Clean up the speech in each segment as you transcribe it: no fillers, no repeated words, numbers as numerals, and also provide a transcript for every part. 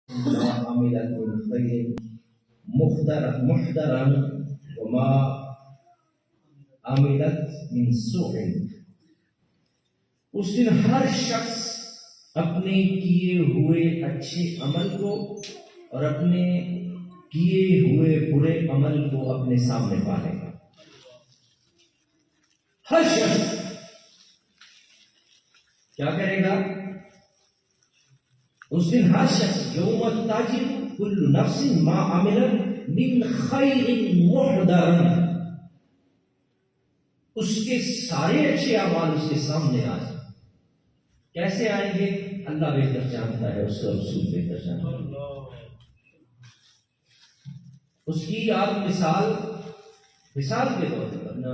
ما عملت من خیر محضرا وما عملت من سوء۔ اس دن ہر شخص اپنے کیے ہوئے اچھے عمل کو اور اپنے کیے ہوئے برے عمل کو اپنے سامنے پالے گا۔ ہر شخص کیا کرے گا؟ اس دن ہر شخص یوم تاجر کل نفس ما عملت من خیر محضرا، اس کے سارے اچھے اعمال اس کے سامنے آ جائیں۔ کیسے آئیں گے؟ اللہ بہتر جانتا ہے، اس کا رسول بہتر جانتا ہے۔ اس کی آپ مثال کے طور پر، ورنہ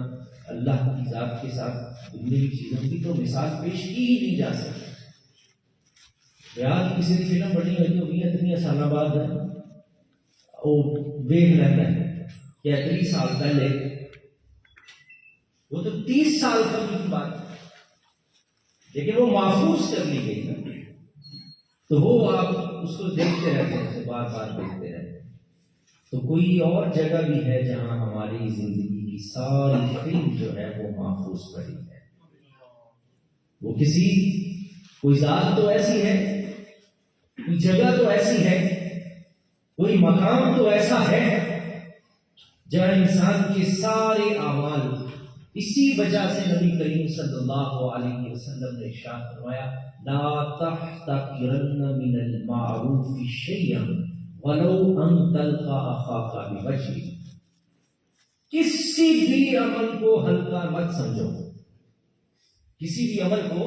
اللہ کی ذات کے ساتھ دنیاوی چیزوں کی تو مثال پیش کی ہی نہیں جا سکتی۔ یاد کسی نے فلم بڑی ہوئی ہوگی اتنی سال بعد وہ دیکھ لیتا ہے کہ اتنی سال پہلے، وہ تو 30 سال قبل کی بات ہے، لیکن وہ محفوظ کر لی گئی نا، تو وہ آپ اس کو دیکھتے رہتے ہیں، اسے بار بار دیکھتے رہتے ہیں۔ تو کوئی اور جگہ بھی ہے جہاں ہماری زندگی کی ساری فلم جو ہے وہ محفوظ پڑی ہے۔ وہ کوئی ذات تو ایسی ہے، کوئی جگہ تو ایسی ہے، کوئی مقام تو ایسا ہے جہاں انسان کے سارے اعمال، اسی وجہ سے نبی کریم صلی اللہ علیہ وسلم نے ارشاد فرمایا لا تحتقرن من المعروف شیئا ولو ان تلقى اخاك بوجه، کسی بھی عمل کو ہلکا مت سمجھو، کسی بھی عمل کو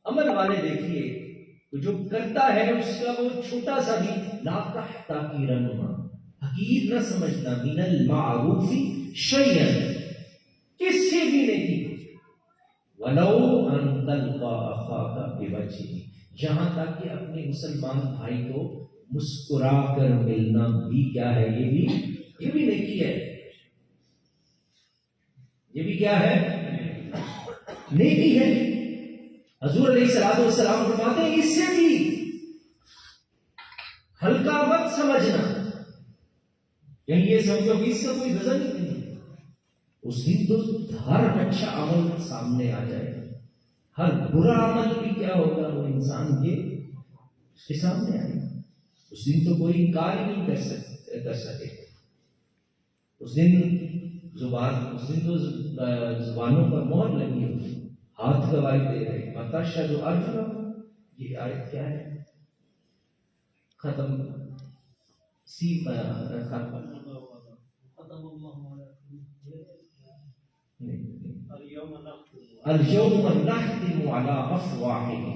عمل والے دیکھیے تو جو کرتا ہے اس کا وہ چھوٹا سا بھی لا تحتقرن، حقیر نہ سمجھنا، من المعروف شیئا، کسی بھی نیکی ولو ان تلقى اخاك بوجه، یہاں تک کہ اپنے مسلمان بھائی کو مسکرا کر ملنا بھی کیا ہے؟ یہ بھی نیکی ہے۔ یہ بھی کیا ہے؟ نیکی ہے۔ حضور علیہ الصلوۃ والسلام فرماتے ہیں اس سے بھی ہلکا مت سمجھنا، یعنی یہ سمجھو کہ اس سے کوئی وزن ہی نہیں۔ اس دن تو ہر اچھا عمل سامنے آ جائے گا، ہر برا عمل بھی کیا ہوگا؟ وہ انسان اس کے سامنے آئے گا۔ اس دن تو کوئی انکار ہی نہیں کر سکے۔ اس دن تو زبانوں پر مہر لگی ہوگی، ہاتھ گواہی دے رہے، وتشهد ارجلهم، یہ آیت کیا ہے؟ ختم اليوم نختم على افواههم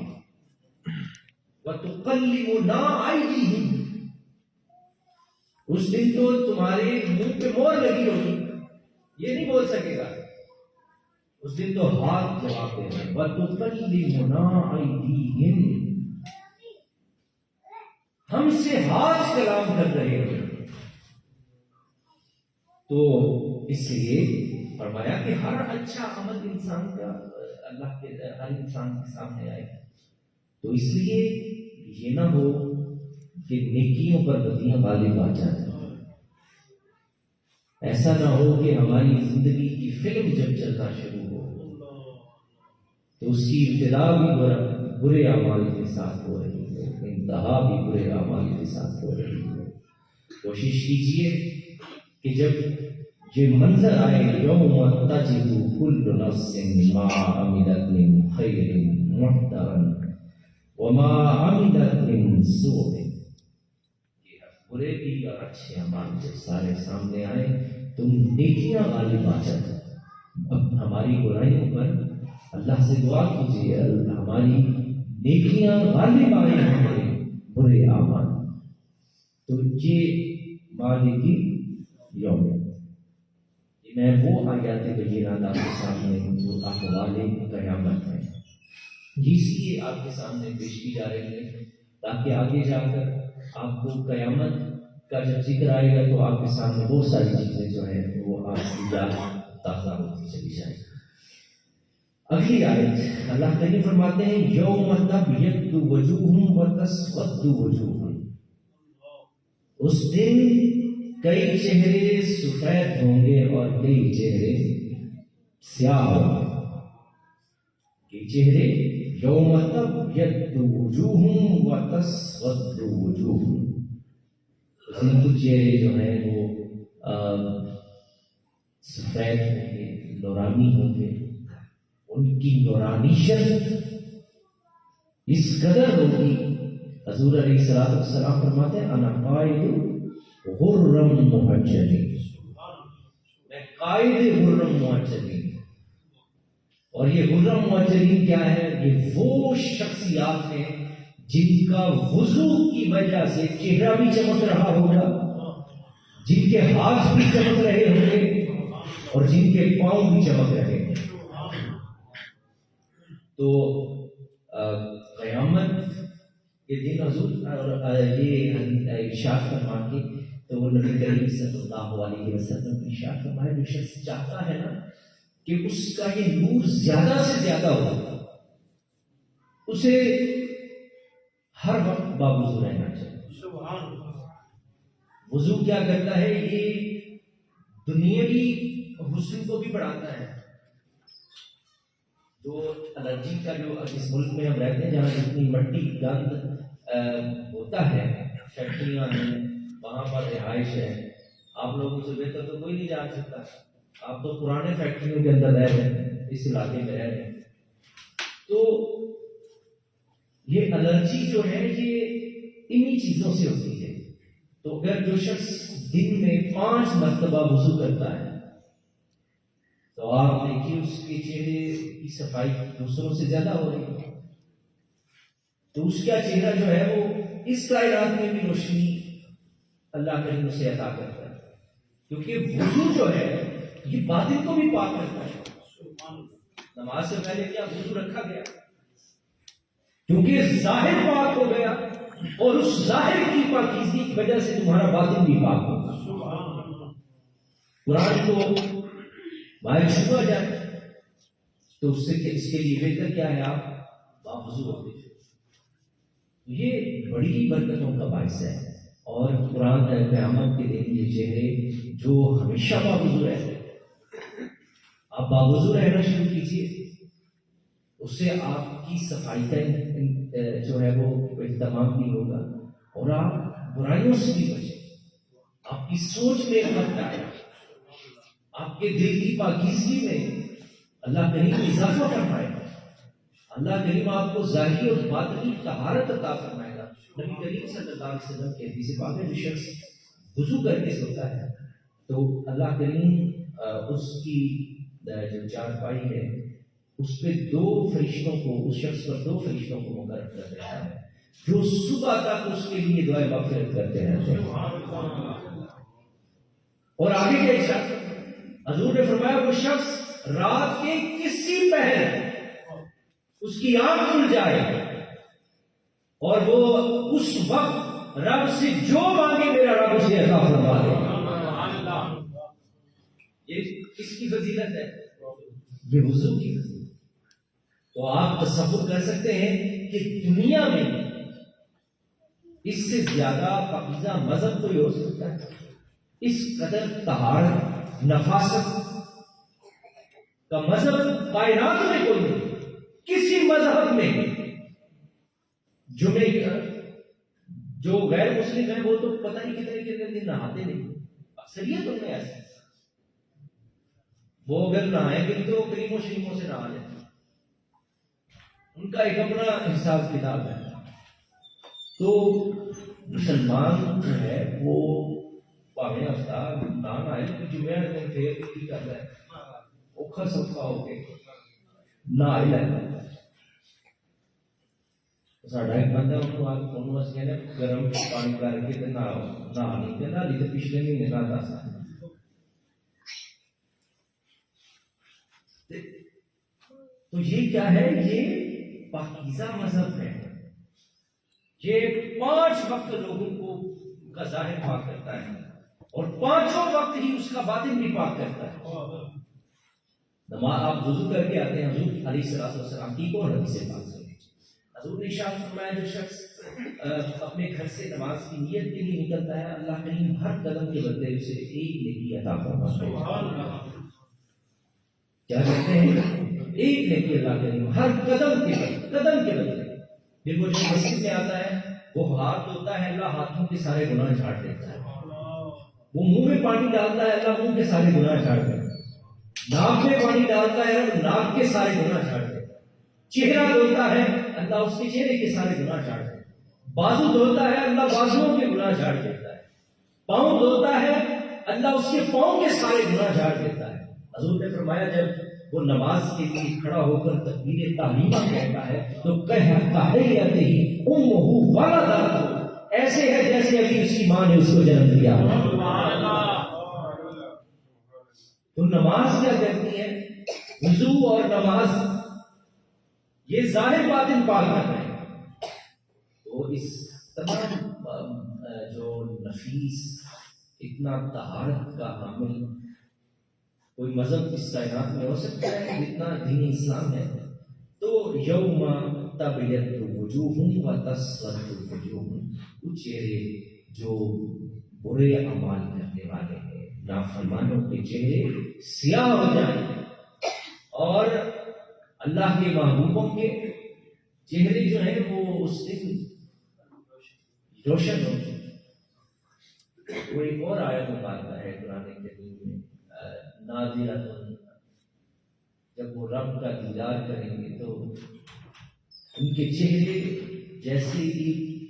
وتكلمنا ايديهم، اس دن تو تمہارے منہ پہ مہر لگی ہوگی، یہ نہیں بول سکے گا۔ اس دن تو ہاتھ جواب دے رہے ہیں وَتُكَلِّمُنَا أَيْدِيهِمْ، ہم سے ہاتھ کلام کر رہے ہیں۔ تو اس لیے فرمایا کہ ہر اچھا عمل انسان کا اللہ کے ہر انسان کے سامنے آئے، تو اس لیے یہ نہ ہو کہ نیکیوں پر بدیاں غالب آ جائیں، ایسا نہ ہو کہ ہماری زندگی کی فلم جب چلنا شروع ہو تو اس کی ابتدا بھی برے اعمال کے ساتھ ہو رہی ہے، انتہا بھی برے اعمال کے ساتھ ہو رہی ہے۔ کوشش کیجئے کہ جب یہ منظر آئے یوم تجد کل نفس ما عملت من خیر محضرا وما عملت من سوء، برے بھی اور اچھے اعمال جب سارے سامنے آئے تم نیکیاں غالب آ جائیں۔ اب ہماری برائیوں پر اللہ سے دعا کیجیے ہماری نیکیاں غالب آئیں ہمارے برے اعمال۔ تو یہ مالکی یوم، میں وہ آیات بینات آپ کے سامنے جو احوال قیامت ہیں جس کی آپ کے سامنے پیش کی جا رہی ہے، تاکہ آگے جا کر آپ کو قیامت کا جب ذکر آئے گا تو آپ کے سامنے بہت ساری چیزیں جو ہیں وہ آپ کی یاد تازہ ہوتی چلی جائے گی۔ اگلی آیت اللہ تعالیٰ فرماتے ہیں یوم تبیض وجوہ وتسود وجوہ، اس دن کئی چہرے سفید ہوں گے اور کئی چہرے سیاہ ہوں گے. کئی چہرے یوم تبیض وجوہ وتسود وجوہ، اس دن کچھ چہرے جو ہیں وہ سفید ہوں گے، نورانی ہوں گے. ان کی نورانیت اس قدر ہوگی، حضور علیہ السلام فرماتے ہیں انا قائد غرم محجلین، میں قائد غرم محجلین. اور یہ غرم محجلین کیا ہے؟ یہ وہ شخصیات ہیں جن کا وضو کی وجہ سے چہرہ بھی چمک رہا ہوگا، جن کے ہاتھ بھی چمک رہے ہوں گے اور جن کے پاؤں بھی چمک رہے ہیں. تو قیامت کے دن حضور یہ ارشاد فرما کے تو وہ نبی کریم صلی اللہ علیہ وسلم ارشاد فرمایا جو شخص چاہتا ہے نا کہ اس کا یہ نور زیادہ سے زیادہ ہو، اسے ہر وقت باوضو رہنا چاہیے. وضو کیا کرتا ہے؟ یہ دنیاوی حسن کو بھی بڑھاتا ہے. جو الرجی کا جو اس ملک میں ہم رہتے ہیں جہاں جتنی مٹی گند ہوتا ہے، فیکٹریاں ہیں، وہاں پر رہائش ہے، آپ لوگوں سے بہتر تو کوئی نہیں جان سکتا. آپ تو پرانے فیکٹریوں کے اندر رہ رہے ہیں، اس علاقے میں رہ رہے ہیں. تو یہ الرجی جو ہے یہ انہی چیزوں سے ہوتی ہے. تو اگر جو شخص دن میں 5 مرتبہ وضو کرتا ہے تو آپ دیکھیے اس کے چہرے کی صفائی دوسروں سے زیادہ ہو رہی ہے. تو اس کا چہرہ جو ہے وہ اس کائنات میں بھی روشنی اللہ کریم اسے عطا کرتا ہے، کیونکہ وضو جو ہے یہ باطن کو بھی پاک کرتا ہے. نماز سے پہلے کیا وضو رکھا گیا؟ کیونکہ ظاہر پاک ہو گیا اور اس ظاہر کی پاکیزگی کی وجہ سے تمہارا باطن بھی پاک ہوگا. قرآن کو باہر چھوا جائے تو اس کے لیے بہتر کیا ہے؟ آپ باوضو ہوتے ہیں. یہ بڑی برکتوں کا باعث ہے. اور قرآن قیامت کے دن یہ چہرے جو ہمیشہ باوضو رہتے ہیں، آپ باوضو رہنا شروع کیجیے، اس سے آپ کی صفائی کا جو ہے وہ اہتمام بھی ہوگا اور آپ برائیوں سے بھی بچیں. آپ کی سوچ میں فرق آئے، آپ کے دل کی پاکیزگی میں اللہ کریم اضافہ فرمائے گا. اللہ کریم آپ کو ظاہری اور باطنی طہارت عطا فرمائے گا. نبی کریم صلی اللہ علیہ وسلم کی حدیث پاک میں جو شخص وضو کر کے سوتا ہے تو اللہ کریم اس کی جو چارپائی ہے اس پہ 2 فرشتوں کو، اس شخص پر 2 فرشتوں کو مقرر کر دیتا ہے جو صبح تک اس کے لیے دعائیں مغفرت کرتے رہتے ہیں. اور آگے کیا ارشاد حضور نے فرمایا وہ شخص رات کے کسی پہر اس کی آنکھ کھل جائے اور وہ اس وقت رب سے جو مانگے میرا رب اسے عطا فرما دے. یہ کس کی فضیلت ہے؟ یہ وضو کی فضیلت. تو آپ تصور کر سکتے ہیں کہ دنیا میں اس سے زیادہ پاکیزہ مذہب کوئی ہو سکتا ہے؟ اس قدر طہارت نفاست کا مذہب کائنات میں کوئی نہیں. کسی مذہب میں جو غیر مسلم ہیں وہ تو پتہ نہیں کتنے دن نہاتے نہیں. اکثریت ان میں ایسا، وہ اگر نہائیں گے تو کریموں شریفوں سے نہا جائیں. ان کا ایک اپنا حساب کتاب ہے. تو مسلمان جو ہے وہ پاویں ہفتہ نہ آئے تو جمعہ دن پھر کی کرتا ہے اوکھا سوکھا ہو کے نہ آئی لینا. ساڈا ایک بندہ انہوں اس کہنے گرم پانی کر کے نہ نہیں کہنا لی تو پچھلے مہینے نہ دس. تو یہ کیا ہے؟ یہ پاکیزہ مذہب ہے. یہ 5 وقت لوگوں کو کا ظاہر پاک کرتا ہے اور 5 وقت ہی اس کا باطن بھی پاک کرتا ہے. نماز آپ وضو کر کے آتے ہیں حضور علیہ الصلوۃ والسلام کی کو حدیث پاک سے حضور نے ارشاد فرمایا جو شخص اپنے گھر سے نماز کی نیت کے لیے نکلتا ہے اللہ کریم ہر قدم کے بدلے اسے ایک نیکی عطا فرماتا ہے. سبحان اللہ. کیا کہتے ہیں؟ ایک نیکی اللہ کریم ہر قدم کے بدلے. دیکھو جو مسجد میں آتا ہے وہ ہاتھ دھوتا ہے اللہ ہاتھوں کے سارے گناہ جھاڑ دیتا ہے. وہ منہ میں پانی ڈالتا ہے اللہ منہ کے سارے گناہ جھاڑ دیتا ہے. ناک میں پانی ڈالتا ہے ناک کے سارے گناہ جھاڑ دیتا ہے. چہرہ دھوتا ہے اللہ اس کے چہرے کے سارے گناہ جھاڑ دیتا ہے. بازو دھوتا ہے اللہ بازوؤں کے گناہ جھاڑ دیتا ہے. پاؤں دھوتا ہے اللہ اس کے پاؤں کے سارے گناہ جھاڑ دیتا ہے. حضور نے فرمایا جب وہ نماز کے لیے کھڑا ہو کر تکبیر تحریمہ کہتا ہے تو کہتے ہی امہ ولدتہ ایسے ہے جیسے ابھی اس کی ماں نے اس کو جنم دیا. تو نماز کیا کہتی ہے؟ وضو اور نماز یہ ظاہر باطن پاک کرنا ہے. تو اس تمام جو نفیس اتنا طہارت کا حامل کوئی مذہب اس کائنات میں ہو سکتا ہے جتنا دین اسلام ہے. تو یوم تبیض وجوہ و تسود وجوہ، وہ چہرے جو برے اعمال کرنے والے ہیں نافرمانوں کے چہرے سیاہ ہو جائیں اور اللہ کے محبوبوں کے چہرے جو ہیں وہ اس دن روشن ہو جائیں. وہ ایک اور آیت مبارکہ ہے قرآن کریم میں ناظرۃ، جب وہ رب کا دیدار کریں گے تو ان کے چہرے جیسے کہ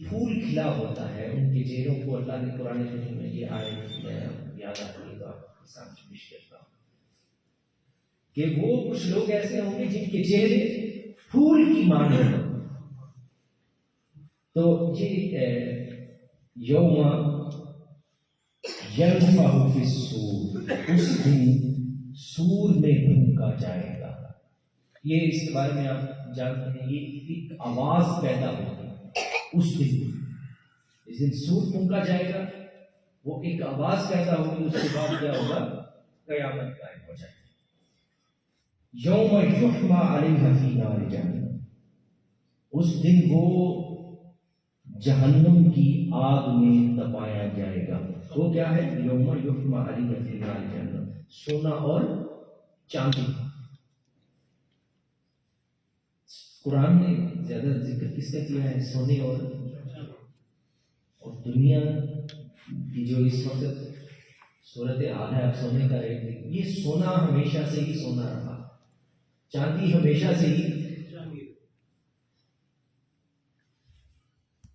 پھول کھلا ہوتا ہے ان کے چہروں کو اللہ نے قرآن کریم میں یہ آیت یاد آتی ہے تو آپ کے سامنے پیش کرتا ہوں کہ وہ کچھ لوگ ایسے ہوں گے جن کے چہرے پھول کی مانند ہوں. تو یہ یوم ینفخ فی الصور، اس دن سور میں پھونکا جائے گا. یہ اس کے بارے میں آپ جانتے ہیں یہ ایک آواز پیدا ہوگی اس دن. اس دن سور پھونکا جائے گا وہ ایک آواز پیدا ہوگی. اس کے بعد کیا ہوگا؟ قیامت قائم ہو جائے گی. یوم یحمى علیہ فی نار جہنم، اس دن وہ جہنم کی آگ میں تپایا جائے گا. وہ کیا ہے؟ یوم یحمى علیہ فی نار جہنم، سونا اور چاندی. قرآن نے زیادہ ذکر کس کا کیا ہے؟ سونے اور دنیا کی جو اس وقت صورت حال ہے اب سونے کا ریٹ دیکھ، یہ سونا ہمیشہ سے ہی سونا رہا، چاندی ہمیشہ سے ہی.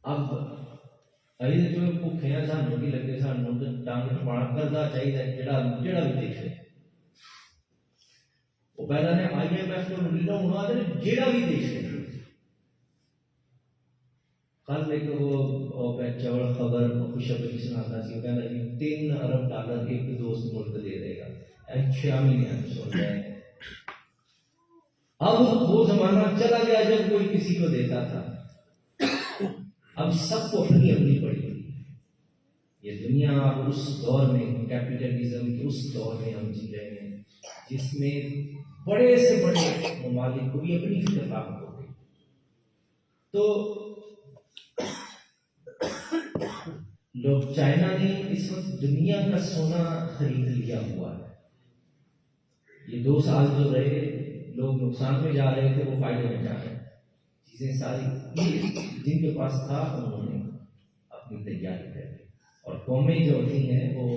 اب جو کو کھیا سان نوٹی لگے سان نوٹ ٹانگ پاڑ کرنا چاہیے جڑا بھی دیکھ لے وہ پہلا نے آئی ایم ایف کو لینا ہونا جڑا بھی دیکھ لے. کل ایک وہ چوڑ خبر خوشخبری سناتا سی، وہ کہنا جی 3 ارب ڈالر ایک دوست ملک دے دے گا. 6 مہینے سن رہے ہیں. اب وہ زمانہ چلا گیا جب کوئی کسی کو دیتا تھا. اب سب کو اپنی اپنی پڑی ہوئی. یہ دنیا اب اس دور میں کیپٹلزم کے اس دور میں ہم جی رہے ہیں جس میں بڑے سے بڑے ممالک کو بھی اپنی خطاب ہو گئی. تو لوگ چائنا نے اس وقت دنیا کا سونا خرید لیا ہوا ہے. یہ 2 سال جو رہے لوگ نقصان میں جا رہے تھے وہ فائدے میں جا رہے ہیں. چیزیں ساری جن کے پاس تھا انہوں نے اپنی تیاری کر لی. اور قومیں جو ہوتی ہیں وہ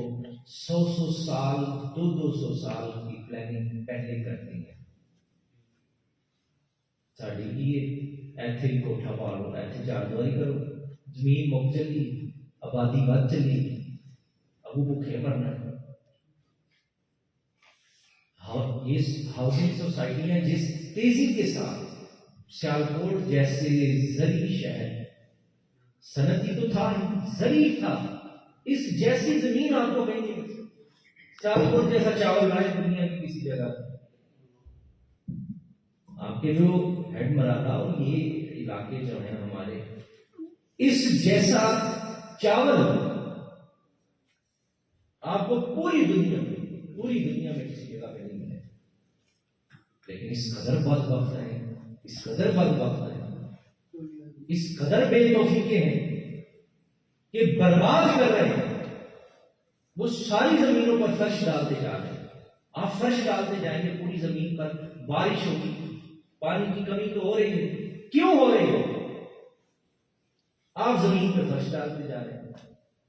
100 سال 200 سال کی پلاننگ پہلے کرتی ہیں. ساڑی یہ ایتھے کوٹھا پالو ایتھے چاردواری کرو، زمین مک چلی، آبادی بد چلی، ابو بھوکے مرنا. یہ ہاؤسنگ سوسائٹیاں جس تیزی کے ساتھ سیالکوٹ جیسے زرعی شہر، صنعتی تو تھا زرعی تھا، اس جیسی زمین آپ کو کہیں نہیں ملتی. سیالکوٹ جیسا چاول لائے دنیا کی کسی جگہ. آپ کے جو ہیڈ مراتا اور یہ علاقے جو ہیں ہمارے، اس جیسا چاول آپ کو پوری دنیا میں کسی جگہ پہ نہیں ملے. لیکن اس قدر بدبخت ہیں، اس قدر بدبخت ہیں، اس قدر بے توفیقے ہیں کہ برباد کر رہے ہیں۔ وہ ساری زمینوں پر فرش ڈالتے جا رہے ہیں۔ آپ فرش ڈالتے جائیں گے پوری زمین پر، بارش ہوگی، پانی کی کمی تو ہو رہی ہے، کیوں ہو رہی ہے؟ آپ زمین پہ فرش ڈالتے جا رہے ہیں۔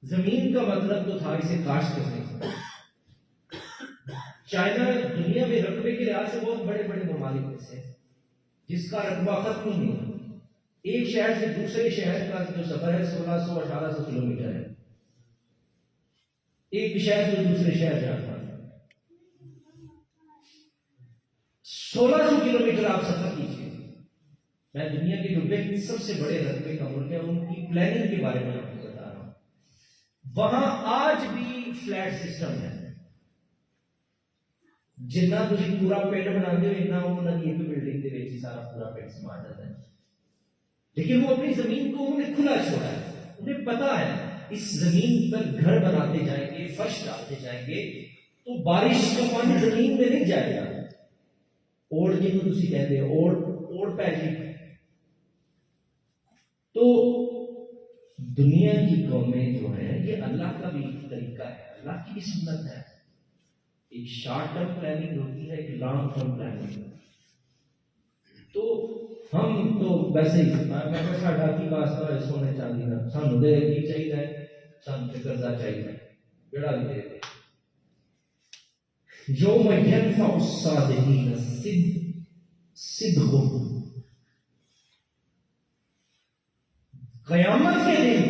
زمین کا مطلب تو تھا اسے کاشت کرنے کا۔ چائنا دنیا میں رقبے کے لحاظ سے بہت بڑے بڑے ممالک میں سے جس کا رقبہ ختم ہی نہیں ہے۔ ایک شہر سے دوسرے شہر کا جو سفر ہے 1600-1800 کلومیٹر ہے، ایک شہر سے دوسرے شہر جاتا ہے 1600 کلومیٹر آپ سفر کیجیے۔ میں دنیا کے جو سب سے بڑے رقبے کا ملک ہے ان کی پلاننگ کے بارے میں آپ کو بتا رہا ہوں۔ وہاں آج بھی فلیٹ سسٹم ہے، جنہ تھی پورا پنڈ بنا دے انہوں نے ایک بلڈنگ کے وچ سارا پورا پنڈ سما جاتا ہے، لیکن وہ اپنی زمین کو انہوں نے کھلا چھوڑا ہے۔ انہیں پتا ہے اس زمین پر گھر بناتے جائیں گے، فرش ڈالتے جائیں گے تو بارش کا پانی زمین میں نہیں جائے گا۔ اوڑ جنوں تسی کہتے ہو اوڑ پہ جی، تو دنیا کی قومیں جو ہیں یہ اللہ کا بھی طریقہ ہے، اللہ کی بھی سنت ہے۔ ایک شارٹ ٹرم پلاننگ ہوتی ہے، ایک لانگ ٹرم پلاننگ۔ تو ہم تو ویسے ہی میں ساڈا کی واسطہ ہے سونے چاندی کا، سانوں دے کی چاہیے، سانوں تے قرضہ چاہیے جڑا بھی دے دے۔ یوم ینفع الصادقین صدقہم، قیامت کے دن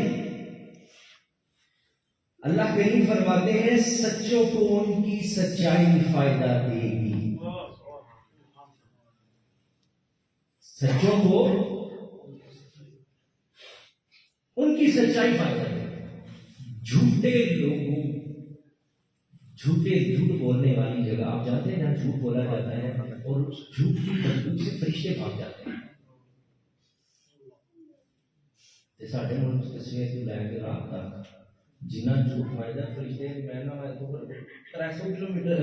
اللہ کریم فرماتے ہیں سچوں کو ان کی سچائی فائدہ دے گی، سچوں کو ان کی سچائی فائدہ دے گی۔ جھوٹے لوگوں، جھوٹ بولنے والی جگہ آپ جانتے ہیں جہاں جھوٹ بولا جاتا ہے اور جھوٹ کی بدبو سے فرشتے بھاگ جاتے ہیں۔ ساڈے ملک تصویر تو لے کے رات تک جنہ جھوٹ ماردا فرشتے میں نہ میں تو 300 کلومیٹر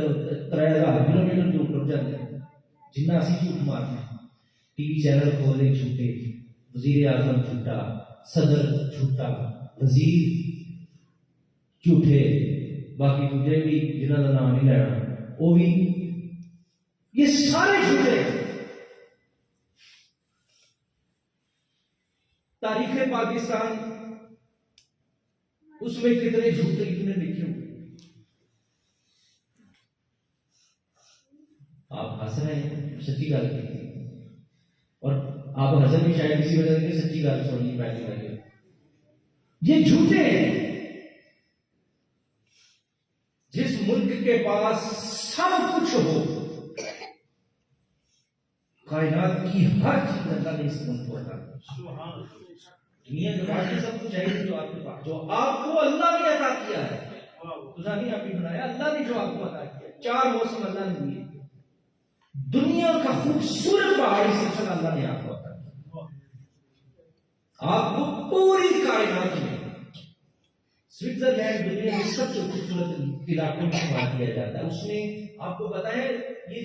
3000 کلومیٹر دور ٹر جاتے ہیں جنہ اسی جھوٹ مارتے ہیں۔ ٹی وی چینل کھولے جھوٹے، وزیر اعظم جھوٹا، صدر جھوٹا، وزیر جھوٹے، باقی دوسرے بھی جنہوں کا نام نہیں لینا وہ بھی، یہ سارے جھوٹے۔ تاریخ پاکستان اس میں کتنے جھوٹے کتنے لکھے ہوئے۔ آپ ہنس رہے ہیں، سچی گل کی، اور آپ ہنسن بھی شاید اسی وجہ سے سچی گل سننی پہلی لگے۔ یہ جھوٹے ہیں۔ جس ملک کے پاس سب کچھ ہو، کائنات کی ہر چیز اللہ نے اس ملک کو عطا کی، دنیا کے باقی سب کچھ ہے جو آپ کے پاس، جو آپ کو اللہ نے عطا کیا ہے، خدا نے آپ ہی بنایا، اللہ نے جو آپ کو عطا کیا، 4 موسم اللہ نے دیے، دنیا کا خوبصورت پہاڑی سلسلہ اللہ نے آپ کو عطا کیا، آپ کو پوری کائنات میں سوئٹزرلینڈ دنیا میں سب سے خوبصورت علاقوں میں شمار کیا جاتا ہے۔ اس میں آپ کو پتا ہے یہ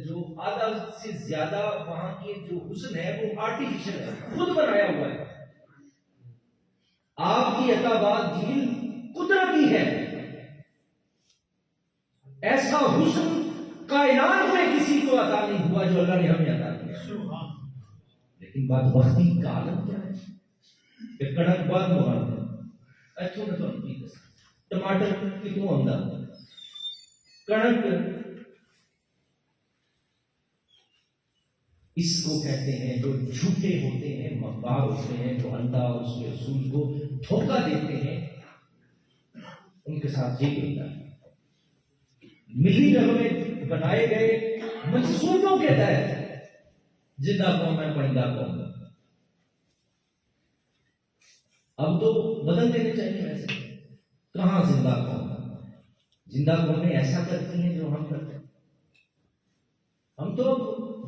جو آدھا سے زیادہ وہاں کے جو حسن ہے وہ آرٹیفیشل ہے، خود بنایا ہوا ہے۔ آپ کی عطاباد جھیل قدرتی ہے، ایسا حسن کائنات میں کسی کو عطا نہیں ہوا جو اللہ نے ہمیں عطا کیا۔ لیکن بدبختی کا عالم کیا ہے کہ کڑک بات مراد ہے۔ اچھا میں تمہیں کی دس ٹماٹر کتوں آندا، کڑک اس کو کہتے ہیں جو جھوٹے ہوتے ہیں، مکار ہوتے ہیں، جو اللہ اور اس کے رسول کو دھوکہ دیتے ہیں، ان کے ساتھ یہ ہوتا ہے۔ ملی نغمے بنائے گئے منصوبوں کے تحت زندہ قوم ہے، پرندہ قوم ہے۔ اب تو بدل دینے چاہیے، ویسے کہاں زندہ قوم، زندہ قومیں ایسا کرتی ہیں جو ہم کرتے ہیں۔ ہم تو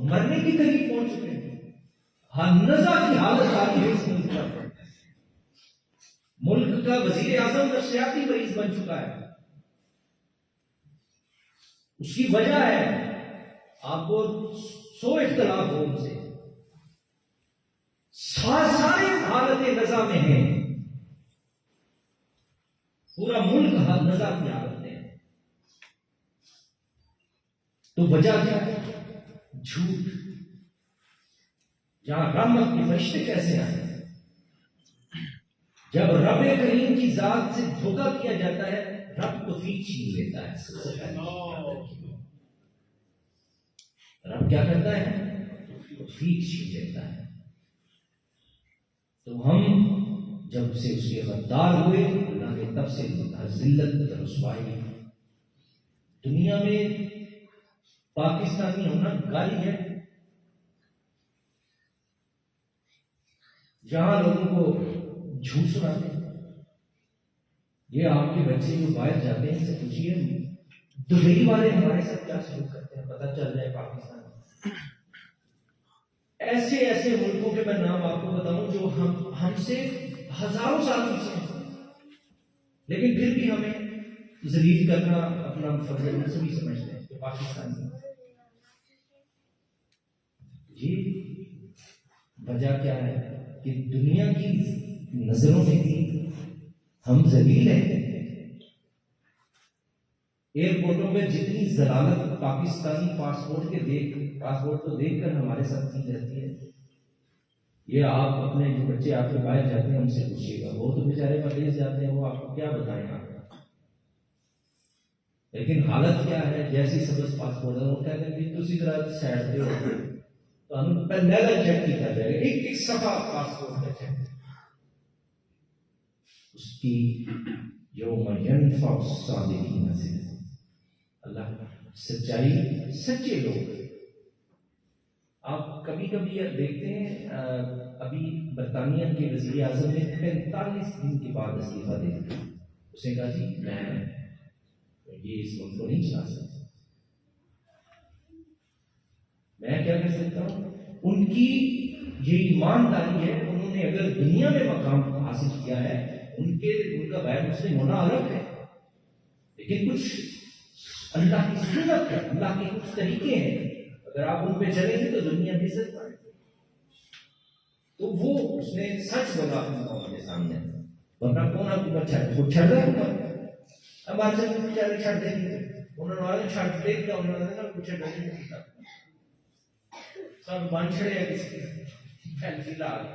مرنے کے قریب پہنچ چکے ہیں، ہنزہ کی حالت آ گئی ہے اس ملک پر۔ ملک کا وزیر اعظم نفسیاتی مریض بن چکا ہے۔ اس کی وجہ ہے آپ کو 100 اختلاف ہو ان سے، سارے حالت نزا میں ہیں، پورا ملک نزا کی حالت میں ہے، تو وجہ کیا ہے؟ جھوٹ۔ جہاں رحمت کے فرشتے کیسے آئے؟ جب رب کریم کی ذات سے دھوکہ کیا جاتا ہے، رب تو فی چھین لیتا ہے۔ سب سے پہلے رب کیا کرتا ہے؟ فی چھین لیتا ہے۔ تو ہم جب سے اس کے غدار ہوئے، اللہ نے تب سے ذلت رسوائی۔ دنیا میں پاکستانی ہونا گالی ہے، جہاں لوگوں کو جھوٹ سناتے ہیں۔ یہ آپ کے بچے جو باہر جاتے ہیں، سے پوچھیے دبئی والے ہمارے ساتھ کیا سلوک کرتے ہیں، پتہ چل جائے پاکستان۔ ایسے ایسے ملکوں کے میں نام آپ کو بتاؤں جو ہم سے ہزاروں سال پیچھے ہیں، لیکن پھر بھی ہمیں ذلیل کرنا اپنا فضل منصبی سمجھتے ہیں کہ پاکستانی۔ جی وجہ کیا ہے کہ دنیا کی نظروں میں بھی ہم ذلیل ہیں۔ ایئرپورٹوں میں جتنی ضلالت پاکستانی پاسپورٹ کو دیکھ کر ہمارے ساتھ کی جاتی ہے، یہ آپ اپنے جو بچے آپ کے باہر جاتے ہیں ان سے پوچھیے گا، وہ تو بیچارے مدیس جاتے ہیں، وہ آپ کو کیا بتائیں آپ۔ لیکن حالت کیا ہے؟ جیسی سبز پاسپورٹ ہے، وہ کہتے ہیں کہ ذرا سائڈ پہ ہو تو ہم پہلے چیک کیا جائے گا، ایک صفحہ پاسپورٹ کا چیک، اس کی یوم ینفع الصادقین سے اللہ سچائی، سچے لوگ۔ آپ کبھی کبھی دیکھتے ہیں، ابھی برطانیہ کے وزیر اعظم نے 45 دن کے بعد استعفیٰ دے دیا۔ اس نے کہا جی میں یہ اس ملک کو نہیں چلا سکتا، میں کیا کر سکتا ہوں۔ ان کی یہ ایمانداری ہے، انہوں نے اگر دنیا میں مقام حاصل کیا ہے، ان کا غیر مسلم ہونا الگ ہے، لیکن کچھ اللہ کی سنت ہے، اللہ کے کچھ طریقے ہیں، اگر آپ ان پہ چلیں گے تو دنیا بھی عزت پائے۔ تو وہ اس نے سچ بولا اپنے قوم کے سامنے، ورنہ کون آپ کو چھڑ رہا ہے؟ ہمارے سے بیچارے چھڑ دیں گے، انہوں نے چھڑ دے دیا، انہوں نے کچھ نہیں کیا، سب بن چھڑے ہیں کسی فی الحال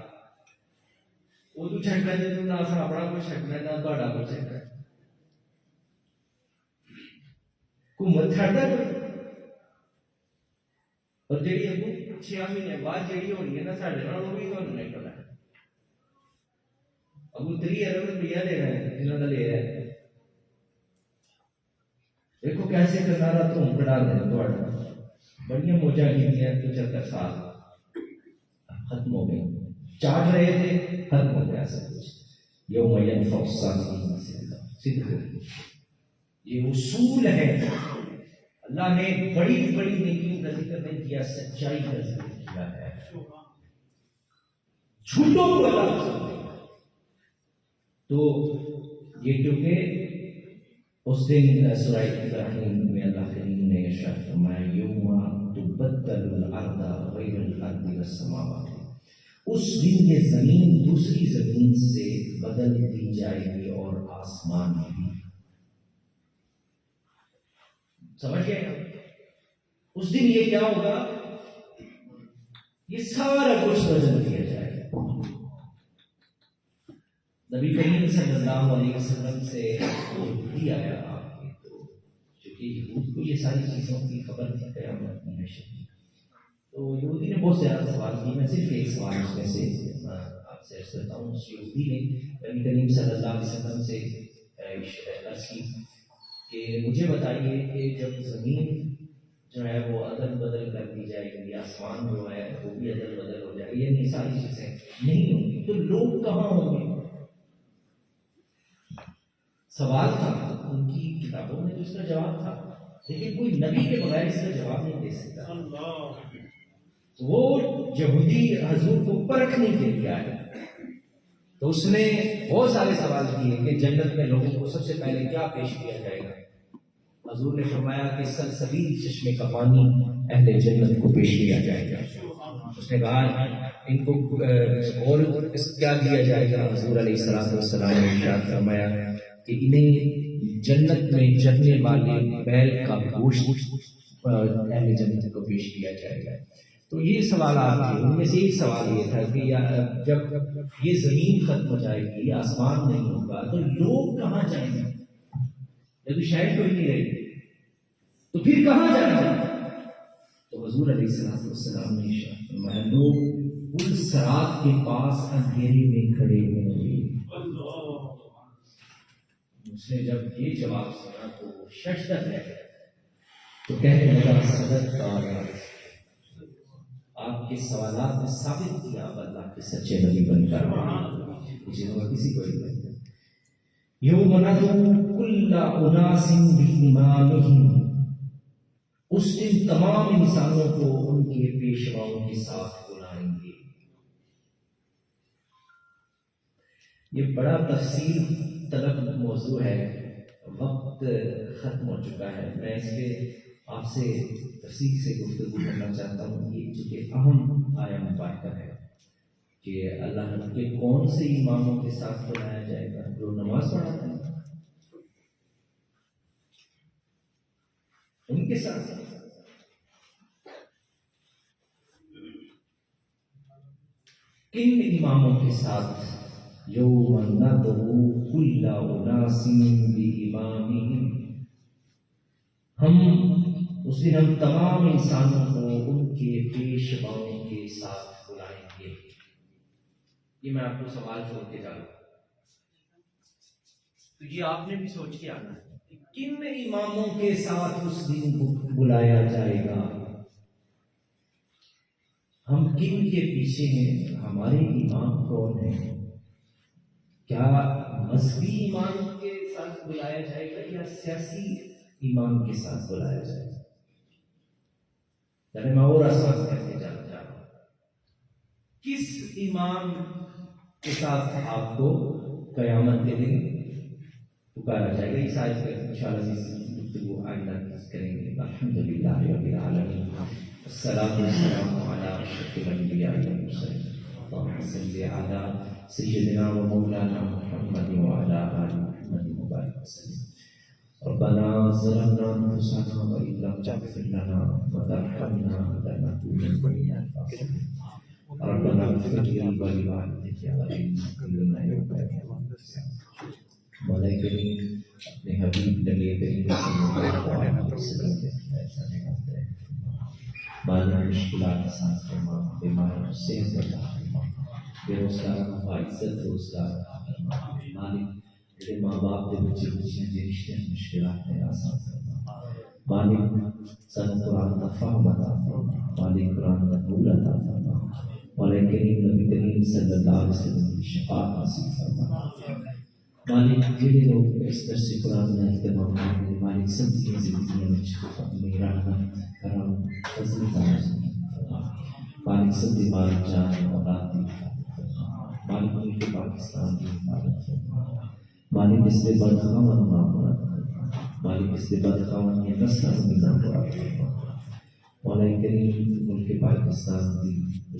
وہ تو چھڑ دے تو نہ اپنا کوئی چھڑنا ہے نہ تہاڈا کوئی چھڑنا ہے، حکومت چھڑتا کوئی۔ اور جیڑی اگوں 6 مہینے بعد جیڑی ہونی ہے نا ساڈے نال، وہ بھی تھانوں نہیں پتا۔ اگوں 3 ارب روپیہ دینا ہے جنہوں نے لے رہا ہے، دیکھو کیسے کرنارا دھوم کڑا دینا تھوڑا۔ بڑی موجاں کیتیاں 75 سال ختم ہو گئی، چاٹ رہے تھے، ختم ہو گیا سب کچھ۔ یوم ینفع الصادقین صدق، یہ اصول ہے۔ اللہ نے بڑی بڑی نیکیوں کا ذکر نہیں کیا، سچائی کا ذکر کیا ہے۔ جھوٹوں کو اللہ پسند نہیں، تو یہ کیونکہ اس دن سورہ ابراہیم میں اللہ کریم نے ارشاد فرمایا یوم تبدل الارض غیر الارض والسماوات، اس دن یہ زمین دوسری زمین سے بدل دی جائے گی اور آسمان بھی۔ سمجھ گئے؟ اس دن یہ کیا ہوگا؟ یہ سارا کچھ بدل دیا جائے گا۔ نبی کریم صلی اللہ علیہ وسلم سے یہودی آیا آپ کے، تو چونکہ یہود کو یہ ساری چیزوں کی خبر تھی قیامت میں شدید، تو یہودی نے بہت زیادہ سوال کیے، میں صرف ایک سوال اس میں سے آپ سے عرض کرتا ہوں۔ اس یہودی نے نبی کریم صلی اللہ علیہ وسلم سے عرض کی کہ مجھے بتائیے کہ جب زمین جو ہے وہ عدل بدل کر دی جائے گی، آسمان جو ہے وہ بھی عدل بدل ہو جائے گی، یعنی ساری چیزیں نہیں ہوں گی، تو لوگ کہاں ہوں گے؟ سوال تھا ان کی کتابوں میں، تو اس کا جواب تھا، لیکن کوئی نبی کے بغیر اس کا جواب نہیں دے سکتا۔ وہ یہودی حضور کو پرکھنے کے لیے آئے، تو اس نے بہت سارے سوال کیے کہ جنت میں لوگوں کو سب سے پہلے کیا پیش کیا جائے گا؟ حضور نے فرمایا کہ سلسبیل چشمے کا پانی اہل جنت کو پیش کیا جائے گا۔ اس نے کہا ان کو اور کیا دیا جائے گا؟ حضور علیہ السلام نے ارشاد فرمایا کہ انہیں جنت میں چرنے والے بیل کا گوشت اہل جنت کو پیش کیا جائے گا۔ تو یہ سوالات تھے، ان میں سے ایک سوال یہ تھا کہ جب یہ زمین ختم ہو جائے گی، آسمان نہیں ہوگا، تو لوگ کہاں جائیں گے؟ جب شاید کوئی نہیں رہے گی تو پھر کہاں جائیں گے؟ تو حضور علیہ السلام نے ارشاد فرمایا لوگ پل صراط کے پاس اندھیرے میں کھڑے ہوں گے۔ اس نے جب یہ جواب سنا تو ششدر رہ گیا، تو کہنے لگا صدق آپ کے سوالات میں ثابت کیا اب اللہ کے سچے نبی بن کر کسی کو یوم ندعو کل اناس بامامہم، اس دن تمام انسانوں کو ان کے پیشواؤں کے ساتھ بلائیں گے۔ یہ بڑا تفصیل طلب موضوع ہے، وقت ختم ہو چکا ہے، میں اس پہ آپ سے تفصیل سے گفتگو کرنا چاہتا ہوں۔ یہ چونکہ اہم آیا مبارکہ ہے کہ اللہ کے کون سے اماموں کے ساتھ بلایا جائے گا؟ جو نماز پڑھاتے ہیں ان کے ساتھ، کن اماموں کے ساتھ؟ یوم ندعو کل اناس بامامہم، ہم اس دن ہم تمام انسانوں کو ان کے پیشواؤں کے ساتھ بلائیں گے۔ یہ میں آپ کو سوال چھوڑ کے جا رہا ہوں، تو یہ آپ نے بھی سوچ کے آنا ہے، کن اماموں کے ساتھ اس دن بلایا جائے گا؟ ہم کن کے پیچھے ہیں؟ ہمارے امام کون ہیں؟ کیا مذہبی امام کے ساتھ بلایا جائے گا یا سیاسی امام کے ساتھ بلایا جائے گا؟ میں اور آسان کرتے جانا چاہتا ہوں، کس امام کے ساتھ آپ کو قیامت کے دن پکارا جائے گا؟ اس آیت پر انشاءاللہ گفتگو آئندہ کریں گے۔ الحمدللہ رب العالمین، الصلاۃ والسلام علی اشرف الانبیاء والمرسلین، اللہم صل علی سیدنا و مولانا محمد وعلی آل محمد وبارک وسلم۔ ربنا ظلمنا انفسنا وان لم تغفر لنا وترحمنا لنكونن من الخاسرين، ربنا اغفر لي ولوالدي وللمؤمنين يوم يقوم الحساب۔ مولا کریم اپنے حبیب نبی کریم صلی اللہ علیہ وسلم کے فیصلے مالی مشکلات آسان فرما، بیماروں سے صحت عطا فرما، بے روزگاروں کو عزت روزگار عطا فرما، مالک میرے ماں باپ کے بچے بچیاں جن رشتے مشکلات میں آسان فرما، مالک سن قرآن کا فہم عطا فرما، مالک قرآن کا نور عطا فرما، مولا کریم نبی کریم صلی اللہ علیہ وسلم کی شفاعت نصیب فرما۔ مالک جنہیں لوگ اس طرح سے قرآن میں اہتمام کرتے ہیں، مالک سب کی زندگیوں میں اپنی رحمت کرم فضل کا نظر فرما، مالک سب بیمار جان اولاد کی حفاظت فرما، مالک ملک پاکستان کی حفاظت فرما، مالک اس سے بدخواہان معاملات فرما، مالک اس سے بدخواہان کی نسل زمینہ مراد فرما، مولا کریم ملک پاکستان کی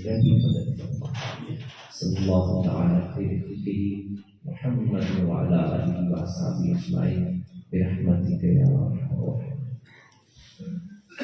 غیبی مدد فرما۔ صلی اللہ تعالی خیر خلقہ محمد وعلی آلہ وصحبہ اجمعین برحمتک یا ارحم الراحمین۔